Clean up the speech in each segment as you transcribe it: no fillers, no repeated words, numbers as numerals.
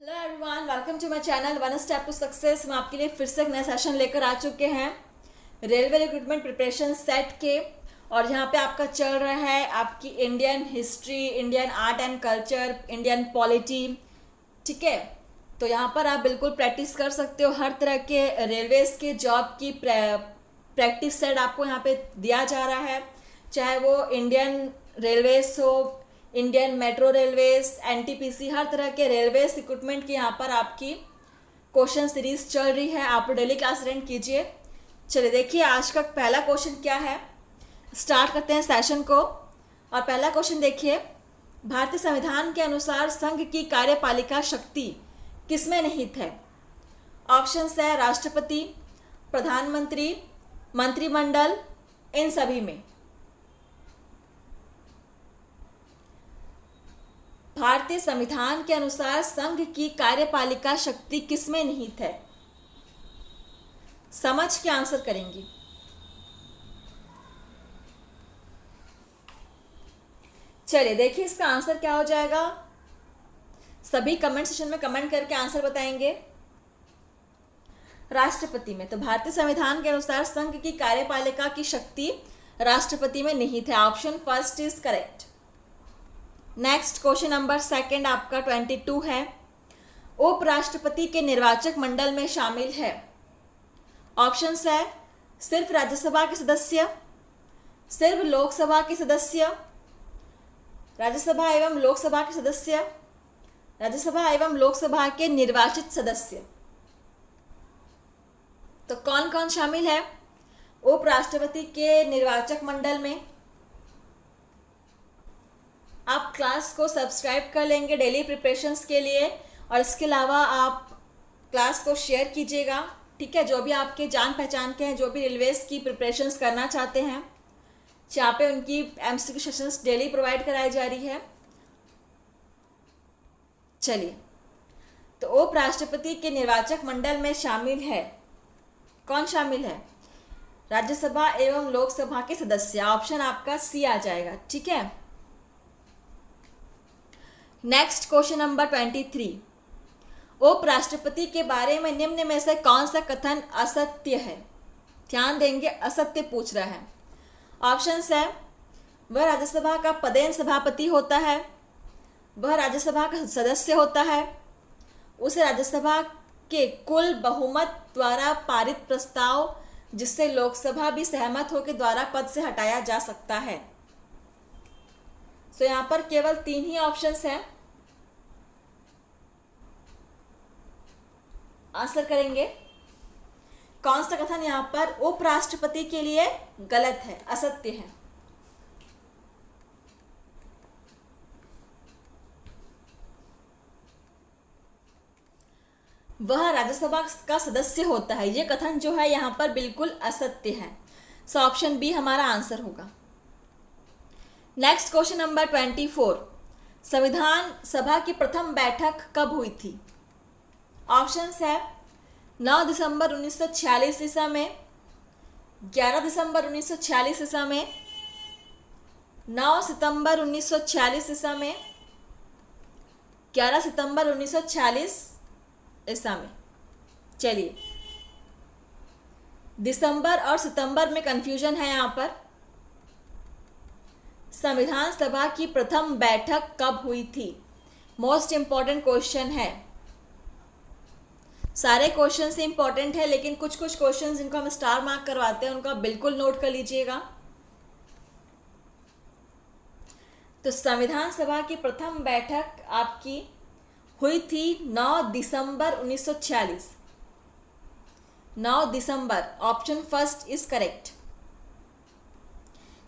Hello everyone, welcome to my channel one step to success. हम आपके लिए फिर से एक नया सेशन लेकर आ चुके हैं रेलवे रिक्रूटमेंट प्रिपरेशन सेट के। और यहाँ पे आपका चल रहा है आपकी Indian history, Indian art and culture, Indian polity. ठीक है, तो यहाँ पर आप बिल्कुल प्रैक्टिस कर सकते हो। हर तरह के रेलवेज के जॉब की प्रैक्टिस सेट आपको यहाँ पे दिया जा रहा है, चाहे वो इंडियन रेलवेज हो, इंडियन मेट्रो रेलवेज, एनटीपीसी, हर तरह के रेलवेज रिक्रूटमेंट की यहाँ पर आपकी क्वेश्चन सीरीज चल रही है। आप डेली क्लास अटेंड कीजिए। चलिए देखिए आज का पहला क्वेश्चन क्या है, स्टार्ट करते हैं सेशन को। और पहला क्वेश्चन देखिए, भारतीय संविधान के अनुसार संघ की कार्यपालिका शक्ति किसमें निहित है? ऑप्शन है राष्ट्रपति, प्रधानमंत्री, मंत्रिमंडल, इन सभी में। भारतीय संविधान के अनुसार संघ की कार्यपालिका शक्ति किसमें निहित है? समझ के आंसर करेंगे। चलिए देखिए इसका आंसर क्या हो जाएगा। सभी कमेंट सेक्शन में कमेंट करके आंसर बताएंगे। राष्ट्रपति में, तो भारतीय संविधान के अनुसार संघ की कार्यपालिका की शक्ति राष्ट्रपति में निहित है। Option first is correct. Next question number second आपका 22 है, उपराष्ट्रपति के निर्वाचक मंडल में शामिल है। ऑप्शंस है सिर्फ राज्यसभा के सदस्य, सिर्फ लोकसभा के सदस्य, राज्यसभा एवं लोकसभा के सदस्य, राज्यसभा एवं लोकसभा के निर्वाचित सदस्य। तो कौन कौन शामिल है उपराष्ट्रपति के निर्वाचक मंडल में? आप क्लास को सब्सक्राइब कर लेंगे डेली प्रिपरेशंस के लिए, और इसके अलावा आप क्लास को शेयर कीजिएगा। ठीक है, जो भी आपके जान पहचान के हैं, जो भी रेलवेज की प्रिपरेशंस करना चाहते हैं, जहाँ पे उनकी एमसीक्यू सेशंस डेली प्रोवाइड कराई जा रही है। चलिए, तो उपराष्ट्रपति के निर्वाचक मंडल में शामिल है, कौन शामिल है? राज्यसभा एवं लोकसभा के सदस्य। ऑप्शन आपका सी आ जाएगा। ठीक है, नेक्स्ट क्वेश्चन नंबर 23, उपराष्ट्रपति के बारे में निम्न में से कौन सा कथन असत्य है? ध्यान देंगे, असत्य पूछ रहा है। ऑप्शंस है वह राज्यसभा का पदेन सभापति होता है, वह राज्यसभा का सदस्य होता है, उसे राज्यसभा के कुल बहुमत द्वारा पारित प्रस्ताव जिससे लोकसभा भी सहमत होकर द्वारा पद से हटाया जा सकता है। तो यहाँ पर केवल 3 ही ऑप्शंस हैं, आंसर करेंगे। कौन सा कथन यहाँ पर उपराष्ट्रपति के लिए गलत है, असत्य है? वह राज्यसभा का सदस्य होता है, ये कथन जो है यहाँ पर बिल्कुल असत्य है। सो ऑप्शन बी हमारा आंसर होगा। नेक्स्ट क्वेश्चन नंबर 24, संविधान सभा की प्रथम बैठक कब हुई थी? ऑप्शंस है 9 दिसंबर 1946 ईसा में, 11 दिसंबर 1946 ईसा में, 9 सितंबर 1946 ईसा में, 11 सितंबर 1946 ईसा में। चलिए, दिसंबर और सितंबर में कंफ्यूजन है यहाँ पर। संविधान सभा की प्रथम बैठक कब हुई थी? मोस्ट इंपॉर्टेंट क्वेश्चन है। सारे क्वेश्चन से इंपॉर्टेंट है, लेकिन कुछ कुछ क्वेश्चन जिनको हम स्टार मार्क करवाते हैं उनका बिल्कुल नोट कर लीजिएगा। तो संविधान सभा की प्रथम बैठक आपकी हुई थी 9 दिसंबर 1946। 9 दिसंबर, ऑप्शन फर्स्ट इज करेक्ट।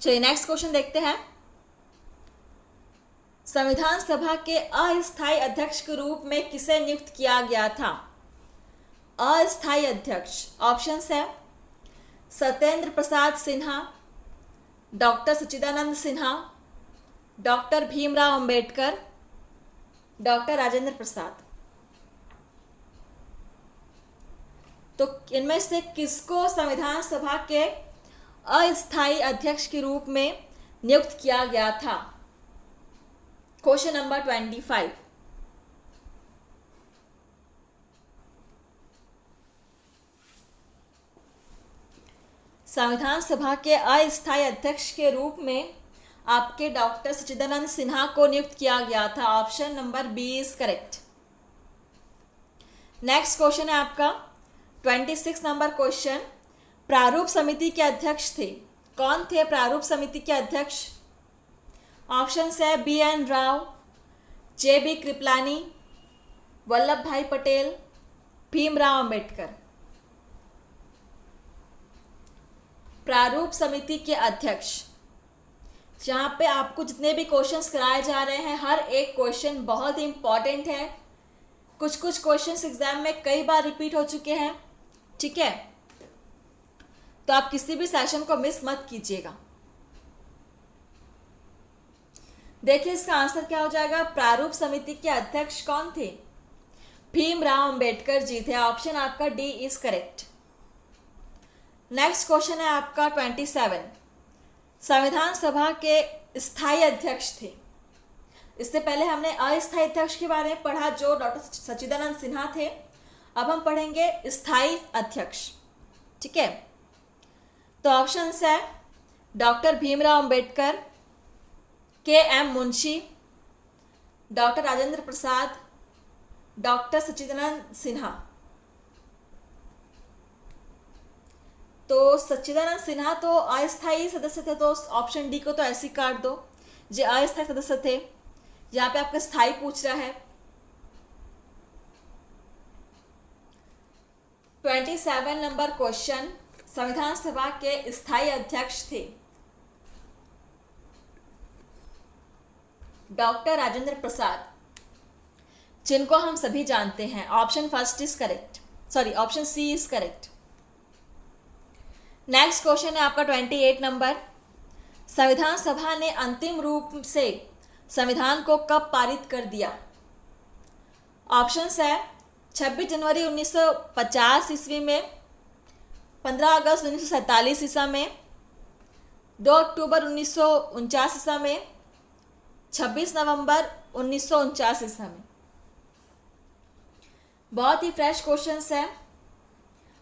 चलिए नेक्स्ट क्वेश्चन देखते हैं। संविधान सभा के अस्थायी अध्यक्ष के रूप में किसे नियुक्त किया गया था? अस्थायी अध्यक्ष, ऑप्शंस है सत्येंद्र प्रसाद सिन्हा, डॉक्टर सच्चिदानंद सिन्हा, डॉक्टर भीमराव अंबेडकर, डॉक्टर राजेंद्र प्रसाद। तो इनमें से किसको संविधान सभा के अस्थायी अध्यक्ष के रूप में नियुक्त किया गया था? क्वेश्चन नंबर 25, संविधान सभा के अस्थायी अध्यक्ष के रूप में आपके डॉक्टर सच्चिदानंद सिन्हा को नियुक्त किया गया था। Option number B is correct. Next question है आपका 26 नंबर क्वेश्चन। प्रारूप समिति के अध्यक्ष थे, कौन थे प्रारूप समिति के अध्यक्ष? ऑप्शन है B N Rao, J B Kripalani, Vallabh Bhai Patel, Bhimrao Ambedkar. प्रारूप समिति के अध्यक्ष, जहाँ पे आपको जितने भी क्वेश्चंस कराए जा रहे हैं हर एक क्वेश्चन बहुत ही इंपॉर्टेंट है। कुछ कुछ क्वेश्चंस एग्जाम में कई बार रिपीट हो चुके हैं, ठीक है, तो आप किसी भी सेशन को मिस मत कीजिएगा। देखिए इसका आंसर क्या हो जाएगा। प्रारूप समिति के अध्यक्ष कौन थे? भीमराव अंबेडकर जी थे। ऑप्शन आपका D is correct. Next question है आपका 27। संविधान सभा के स्थायी अध्यक्ष थे। इससे पहले हमने अस्थायी अध्यक्ष के बारे में पढ़ा जो डॉक्टर सच्चिदानंद सिन्हा थे। अब हम पढ़ेंगे स्थायी अध्यक्ष, ठीक है। तो ऑप्शन है डॉक्टर भीमराव अंबेडकर, के M Munshi, doctor Rajendra Prasad, doctor सच्चिदानंद सिन्हा। तो सच्चिदानंद सिन्हा तो अस्थायी सदस्य थे, तो ऑप्शन डी को तो ऐसे ही काट दो। जो अस्थायी सदस्य थे, यहाँ पे आपका स्थायी पूछ रहा है। 27 नंबर क्वेश्चन। संविधान सभा के स्थायी अध्यक्ष थे डॉक्टर राजेंद्र प्रसाद, जिनको हम सभी जानते हैं। Option first is correct, sorry option C is correct. Next question है आपका 28 नंबर। संविधान सभा ने अंतिम रूप से संविधान को कब पारित कर दिया? ऑप्शन है 26 जनवरी 1950 ईस्वी में, 15 अगस्त 1947 ईसा में, 2 अक्टूबर 1949 ईसा में, 26 नवंबर 1949 ईसा में। बहुत ही फ्रेश क्वेश्चंस है।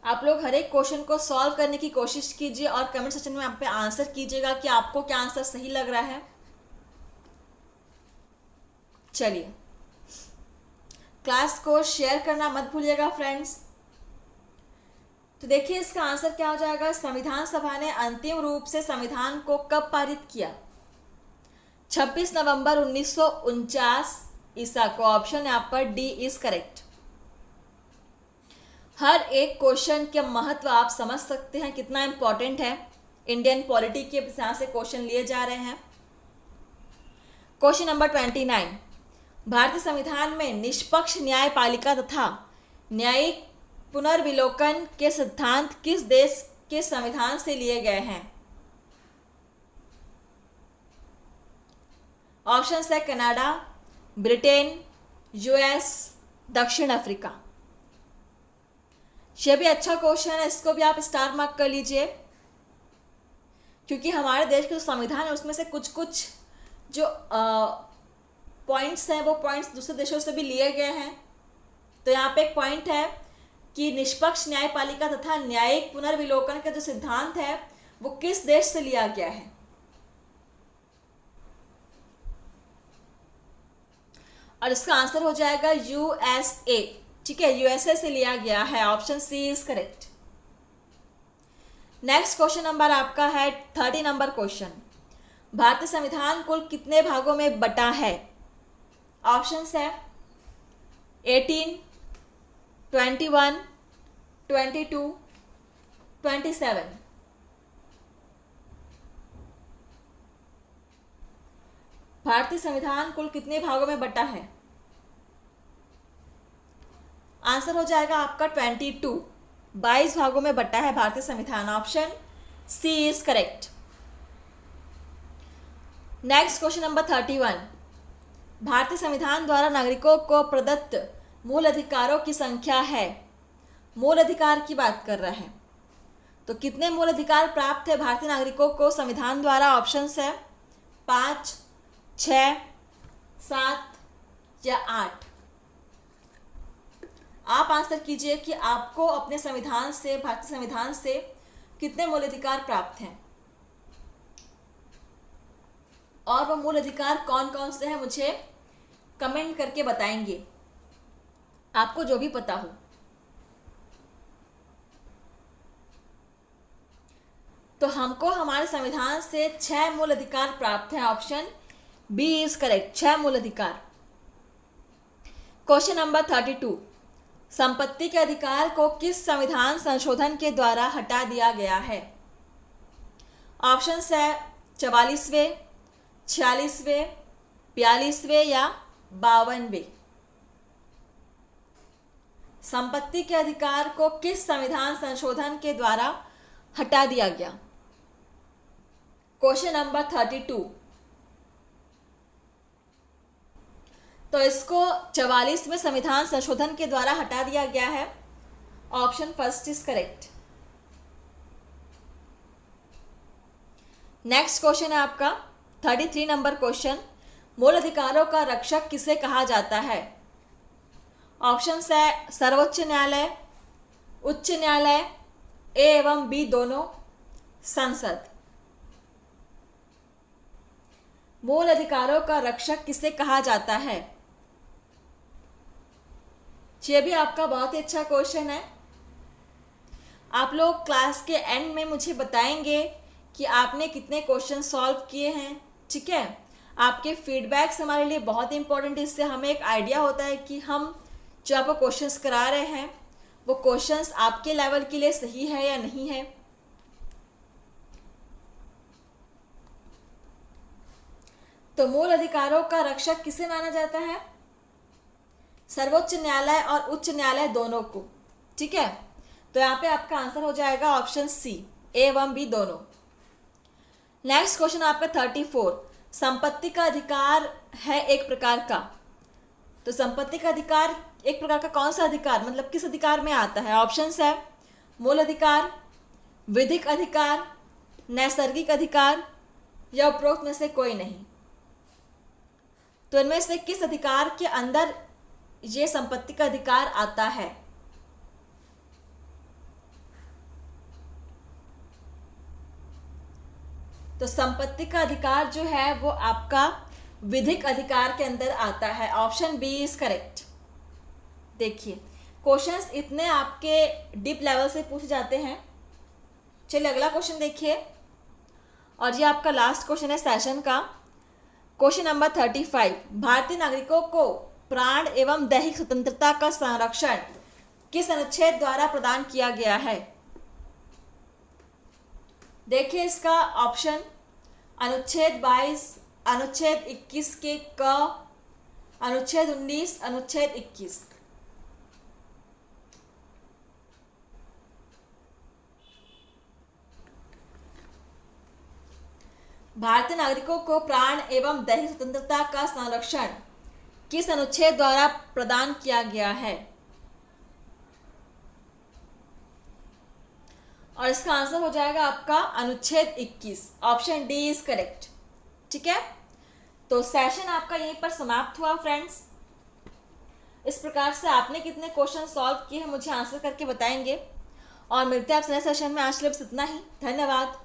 आप लोग हर एक क्वेश्चन को सॉल्व करने की कोशिश कीजिए और कमेंट सेक्शन में आप पे आंसर कीजिएगा कि आपको क्या आंसर सही लग रहा है। चलिए, क्लास को शेयर करना मत भूलिएगा फ्रेंड्स। तो देखिए इसका आंसर क्या हो जाएगा। संविधान सभा ने अंतिम रूप से संविधान को कब पारित किया? 26 नवंबर 1949 ईसा को। ऑप्शन यहाँ पर डी इज करेक्ट। हर एक क्वेश्चन के महत्व आप समझ सकते हैं कितना इंपॉर्टेंट है। इंडियन पॉलिटी के यहाँ से क्वेश्चन लिए जा रहे हैं। Question number 29। भारतीय संविधान में निष्पक्ष न्यायपालिका तथा न्यायिक पुनर्विलोकन के सिद्धांत किस देश के संविधान से लिए गए हैं? ऑप्शन है कनाडा, ब्रिटेन, यूएस, दक्षिण अफ्रीका। ये भी अच्छा क्वेश्चन है, इसको भी आप स्टार मार्क कर लीजिए, क्योंकि हमारे देश के जो संविधान है उसमें से कुछ कुछ जो पॉइंट्स हैं वो पॉइंट्स दूसरे देशों से भी लिए गए हैं। तो यहाँ पे एक पॉइंट है कि निष्पक्ष न्यायपालिका तथा न्यायिक पुनर्विलोकन का जो सिद्धांत है वो किस देश से लिया गया है? और इसका आंसर हो जाएगा यूएसए, ठीक है, यूएसए से लिया गया है। Option C is correct. Next question number आपका है 30 नंबर क्वेश्चन। भारतीय संविधान कुल कितने भागों में बटा है? ऑप्शन है 18, 21, 22, 27। भारतीय संविधान कुल कितने भागों में बटा है? आंसर हो जाएगा आपका 22, 22 भागों में बटा है भारतीय संविधान। Option C is correct. Next question number 31। भारतीय संविधान द्वारा नागरिकों को प्रदत्त मूल अधिकारों की संख्या है। मूल अधिकार की बात कर रहा है, तो कितने मूल अधिकार प्राप्त है भारतीय नागरिकों को संविधान द्वारा? ऑप्शन है 5, 6, 7 या 8। आप आंसर कीजिए कि आपको अपने संविधान से, भारतीय संविधान से कितने मूल अधिकार प्राप्त हैं और वो मूल अधिकार कौन कौन से हैं मुझे कमेंट करके बताएंगे, आपको जो भी पता हो। तो हमको हमारे संविधान से 6 मूल अधिकार प्राप्त हैं। ऑप्शन बी इज करेक्ट, 6 मूल अधिकार। क्वेश्चन नंबर 32, संपत्ति के अधिकार को किस संविधान संशोधन के द्वारा हटा दिया गया है? ऑप्शन है 44वें, 46वें, 42वें या 52वें। संपत्ति के अधिकार को किस संविधान संशोधन के द्वारा हटा दिया गया? क्वेश्चन नंबर 32, तो इसको 44वें संविधान संशोधन के द्वारा हटा दिया गया है। Option first is correct. Next question है आपका 33 नंबर क्वेश्चन, मूल अधिकारों का रक्षक किसे कहा जाता है? ऑप्शन है सर्वोच्च न्यायालय, उच्च न्यायालय, ए एवं बी दोनों, संसद। मूल अधिकारों का रक्षक किसे कहा जाता है? ये भी आपका बहुत ही अच्छा क्वेश्चन है। आप लोग क्लास के एंड में मुझे बताएंगे कि आपने कितने क्वेश्चन सॉल्व किए हैं, ठीक है। आपके फीडबैक्स हमारे लिए बहुत इंपॉर्टेंट है, इससे हमें एक आइडिया होता है कि हम जो आपको क्वेश्चंस करा रहे हैं वो क्वेश्चंस आपके लेवल के लिए सही है या नहीं है। तो मूल अधिकारों का रक्षक किसे माना जाता है? सर्वोच्च न्यायालय और उच्च न्यायालय दोनों को, ठीक है। तो यहाँ पे आपका आंसर हो जाएगा ऑप्शन सी, ए एवं बी दोनों। नेक्स्ट क्वेश्चन आपका 34, संपत्ति का अधिकार है एक प्रकार का। तो संपत्ति का अधिकार एक प्रकार का कौन सा अधिकार, मतलब किस अधिकार में आता है? ऑप्शंस है मूल अधिकार, विधिक अधिकार, नैसर्गिक अधिकार या उपरोक्त में से कोई नहीं। तो इनमें से किस अधिकार के अंदर ये संपत्ति का अधिकार आता है? तो संपत्ति का अधिकार जो है वो आपका विधिक अधिकार के अंदर आता है। Option B is correct. देखिए क्वेश्चंस इतने आपके डीप लेवल से पूछे जाते हैं। चलिए अगला क्वेश्चन देखिए, और ये आपका लास्ट क्वेश्चन है सेशन का। क्वेश्चन नंबर 35, भारतीय नागरिकों को प्राण एवं दैहिक स्वतंत्रता का संरक्षण किस अनुच्छेद द्वारा प्रदान किया गया है? देखिए इसका ऑप्शन अनुच्छेद 22, अनुच्छेद 21 के क, अनुच्छेद 19, अनुच्छेद 21। भारतीय नागरिकों को प्राण एवं दैहिक स्वतंत्रता का संरक्षण किस अनुच्छेद द्वारा प्रदान किया गया है? और इसका आंसर हो जाएगा आपका अनुच्छेद 21। ऑप्शन डी इज करेक्ट, ठीक है। तो सेशन आपका यहीं पर समाप्त हुआ फ्रेंड्स। इस प्रकार से आपने कितने क्वेश्चन सॉल्व किए हैं मुझे आंसर करके बताएंगे, और मिलते हैं आपसे नेक्स्ट सेशन में। आज के लिए बस इतना ही, धन्यवाद।